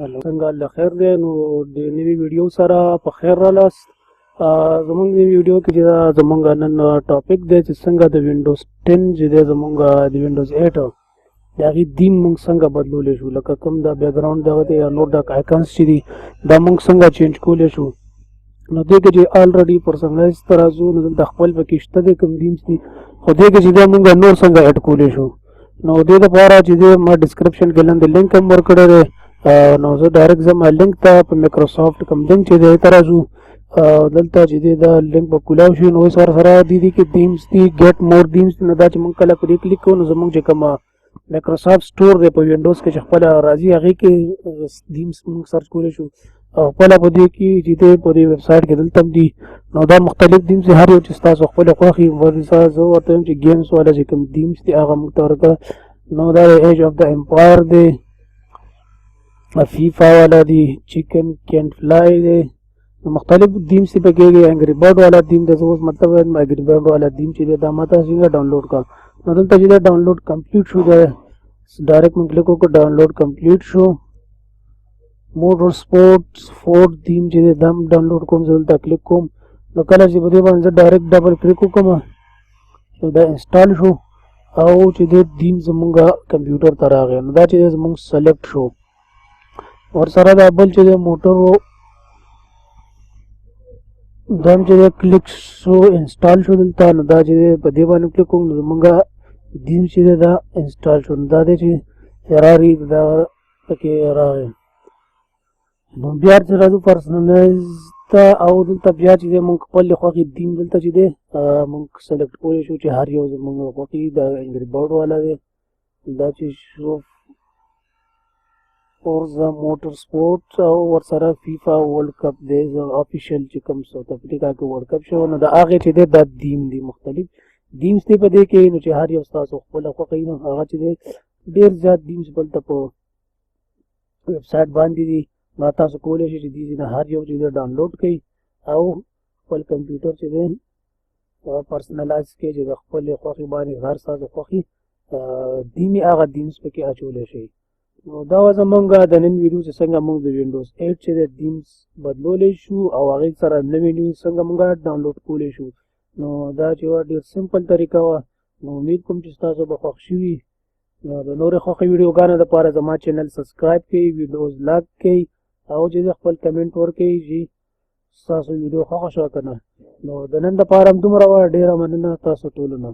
هلو څنګه الله خیر دی نو د نوي ویډیو سره په خیر رالاست زمونږ د ویډیو کې چې دا زمونږ نن ټاپک دی چې څنګه د وینډوز 10 چې دی زمونږ د وینډوز 8 د هغې دین مونږ څنګه بدلولی شو لکه کوم دا بیکګراؤنډ دغه دی یا نور دا آیکنس چې دي دا مونږ څنګه چینج کولی شو نو دې کې چې آلریډي پرسنلایز ته راځو نو دلته خپل پکې شته دی کوم دیمز دي خو دې کې چې دی مونږ نور څنګه اډ کولی شو نو دې دپاره چې دی ما ډسکرپشن کې لاندې لینک هم ورکړی دی نو زه ډایرکټ ځم لینک ته په مایکروسافټ کوم لینک چې دی ته راځو دلته چې دی دا لینک به کولاو شي نو اوس ورسره دي کې دیمز دي ګیټ مور دیمز نو دا چې مونږ کله په دې کلیک کوو نو زمونږ چې کومه مایکروسافټ سټور دی په وینډوز کې چې خپله راځي هغې کې دیمز مونږ سرچ کولی شو او خپله په دې کې چې دی په دې ویب سایټ کې دلته هم دي نو دا مختلف دیمز دي هر یو چې ستاسو خپله خوښي زه ورته وایم چې ګیمز والا چې کوم دیمز دي هغه مونږ ته ورکړه نو دا د ایج آف د امپایر دی فیفا والا دی چکن کین فلای دی مختلف دیمز دی پکې انګری برډ والا دیم دی اوس مطلب انګری برډ والا دیم چې دی دا ماته څنګه ډاونلوډ کا نو دلته چې دا ډاونلوډ کمپلیټ شو دی ډایرکټ موږ کلیک وکړو ډاونلوډ کمپلیټ شو موټر سپورټس فورډ دیم چې دی دا ډاونلوډ کوم زه دلته کلیک کوم نو کله چې په دې باندې زه ډایرکټ ډبل کلیک وکړم نو دا انسټال شو او چې دی دیم زمونږ کمپیوټر ته راغی نو دا چې دی زمونږ سلیکټ شو ورسره دا بل چې دی موټر دا هم چې دی کلیک شو انسټال شو دلته نو دا چې دی په دې باندې کلیک کوم نو زمونږ دیم چې دی دا انسټال شو نو دا دی چې فراري دا پکې راغی نو بیا چې راځو پرسنلایز ته او دلته بیا چې دی مونږ خپل خوښې دیم دلته چې دی مونږ سلیکټ کولی شو چې هر یو زمونږ خوښي دا انګری برډ والا دی دا چې شو فورزا موټر سپورټ او ورسره فیفا ورلډ کپ دی افیشل چې کوم ساوث افریقا کې ورلډ کپ شو نو د هغې چې دی دا دیم دی مختلف دیمز دی په دې کې نو چې هر یو ستاسو خپله خوښوي نو هغه چې دی ډېر زیات دیمز بلته په ویب سایټ باندې دي نو تاسو کولی شئ چې دې نه هر یو چې دی ډاونلوډ کړئ او خپل کمپیوټر چې دی پرسنلایز کړئ چې د خپلې خوښې باندې هر ستاسو خوښي دیمې هغه دیمز پکې اچولی شئ نو دا وه زمونږ د نن ویډیو چې څنګه موږ د وینډوز 8 چې د دیمز بدلولی شو او هغې سره نوې نوې څنګه موږ ډاونلوډ کولی شو نو دا چې وه ډېر سمپل طریقه وه نو امید کوم چې ستاسو به خوښ شوي نو د نورې خوښې ویډیوګانو دپاره زما چینل سبسکرایب کړئ ویډیوز لایک کړئ او چې خپل کمنټ ورکړئ چې ستاسو ویډیو خوښه شوه که نه نو د نن دپاره هم دومره وه ډېره مننه تاسو ټولو نه